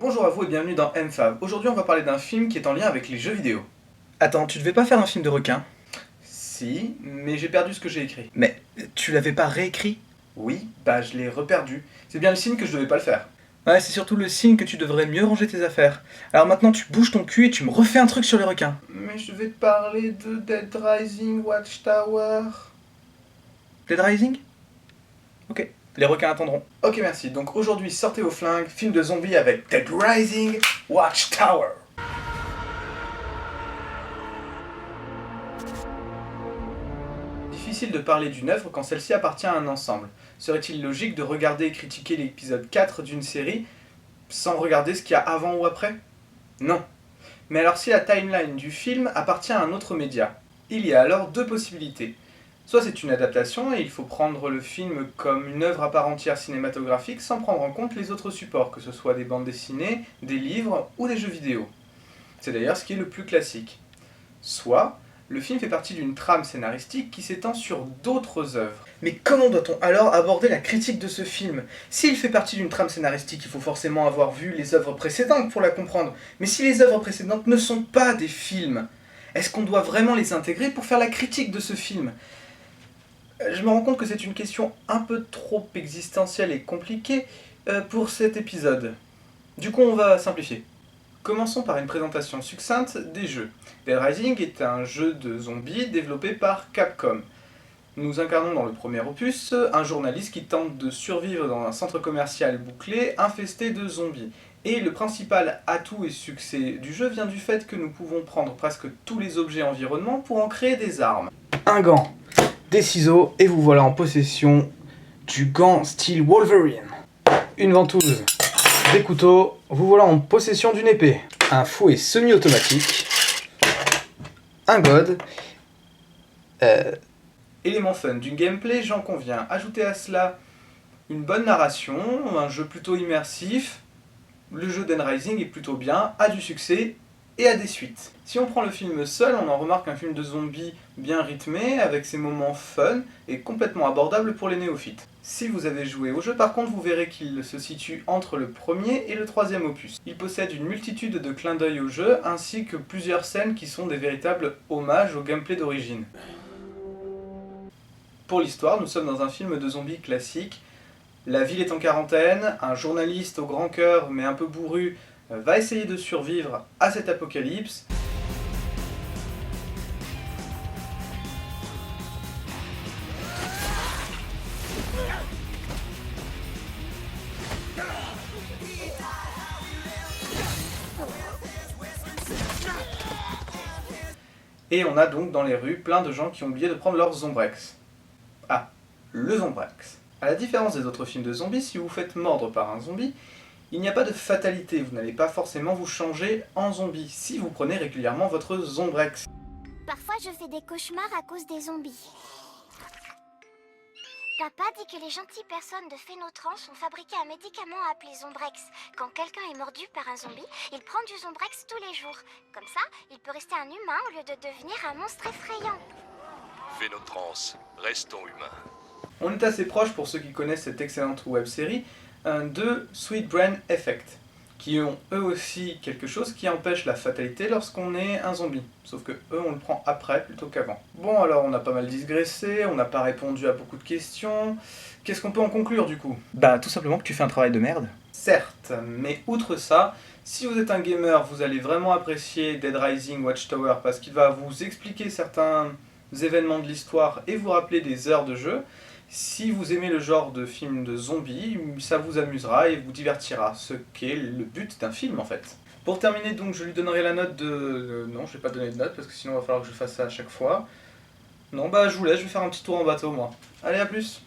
Bonjour à vous et bienvenue dans MFAV. Aujourd'hui on va parler d'un film qui est en lien avec les jeux vidéo. Attends, tu devais pas faire un film de requin? Si, mais j'ai perdu ce que j'ai écrit. Mais tu l'avais pas réécrit? Oui, bah je l'ai reperdu. C'est bien le signe que je devais pas le faire. Ouais, c'est surtout le signe que tu devrais mieux ranger tes affaires. Alors maintenant tu bouges ton cul et tu me refais un truc sur les requins. Mais je vais te parler de Dead Rising Watchtower. Dead Rising? Ok, les requins attendront. Ok, merci. Donc aujourd'hui, sortez vos flingues, film de zombies avec Dead Rising Watchtower. Difficile de parler d'une œuvre quand celle-ci appartient à un ensemble. Serait-il logique de regarder et critiquer l'épisode 4 d'une série sans regarder ce qu'il y a avant ou après? Non. Mais alors si la timeline du film appartient à un autre média, il y a alors deux possibilités. Soit c'est une adaptation et il faut prendre le film comme une œuvre à part entière cinématographique sans prendre en compte les autres supports, que ce soit des bandes dessinées, des livres ou des jeux vidéo. C'est d'ailleurs ce qui est le plus classique. Soit le film fait partie d'une trame scénaristique qui s'étend sur d'autres œuvres. Mais comment doit-on alors aborder la critique de ce film? S'il fait partie d'une trame scénaristique, il faut forcément avoir vu les œuvres précédentes pour la comprendre. Mais si les œuvres précédentes ne sont pas des films, est-ce qu'on doit vraiment les intégrer pour faire la critique de ce film? Je me rends compte que c'est une question un peu trop existentielle et compliquée pour cet épisode. Du coup, on va simplifier. Commençons par une présentation succincte des jeux. Dead Rising est un jeu de zombies développé par Capcom. Nous incarnons dans le premier opus un journaliste qui tente de survivre dans un centre commercial bouclé infesté de zombies. Et le principal atout et succès du jeu vient du fait que nous pouvons prendre presque tous les objets environnants pour en créer des armes. Un gant, des ciseaux, et vous voilà en possession du gant style Wolverine. Une ventouse, des couteaux, vous voilà en possession d'une épée. Un fouet semi-automatique, un god, élément fun du gameplay, j'en conviens. Ajoutez à cela une bonne narration, un jeu plutôt immersif, le jeu Dead Rising est plutôt bien, a du succès et a des suites. Si on prend le film seul, on en remarque un film de zombies bien rythmé, avec ses moments fun et complètement abordable pour les néophytes. Si vous avez joué au jeu, par contre, vous verrez qu'il se situe entre le premier et le troisième opus. Il possède une multitude de clins d'œil au jeu, ainsi que plusieurs scènes qui sont des véritables hommages au gameplay d'origine. Pour l'histoire, nous sommes dans un film de zombies classique. La ville est en quarantaine, un journaliste au grand cœur mais un peu bourru va essayer de survivre à cet apocalypse. Et on a donc dans les rues plein de gens qui ont oublié de prendre leur Zombrex. Ah, le Zombrex. A la différence des autres films de zombies, si vous vous faites mordre par un zombie, il n'y a pas de fatalité, vous n'allez pas forcément vous changer en zombie si vous prenez régulièrement votre Zombrex. Parfois je fais des cauchemars à cause des zombies. Papa dit que les gentilles personnes de Phénotrans ont fabriqué un médicament appelé Zombrex. Quand quelqu'un est mordu par un zombie, il prend du Zombrex tous les jours. Comme ça, il peut rester un humain au lieu de devenir un monstre effrayant. Phénotrans, restons humains. On est assez proche, pour ceux qui connaissent cette excellente web-série, de Sweet Brain Effect, qui ont eux aussi quelque chose qui empêche la fatalité lorsqu'on est un zombie. Sauf que eux, on le prend après plutôt qu'avant. Bon, alors on a pas mal digressé, on n'a pas répondu à beaucoup de questions. Qu'est-ce qu'on peut en conclure du coup? Bah tout simplement que tu fais un travail de merde. Certes, mais outre ça, si vous êtes un gamer, vous allez vraiment apprécier Dead Rising Watchtower parce qu'il va vous expliquer certains événements de l'histoire et vous rappeler des heures de jeu. Si vous aimez le genre de film de zombies, ça vous amusera et vous divertira, ce qu'est le but d'un film en fait. Pour terminer donc, je lui donnerai la note de... Non, je vais pas donner de note parce que sinon il va falloir que je fasse ça à chaque fois. Non, bah je vous laisse, je vais faire un petit tour en bateau moi. Allez, à plus!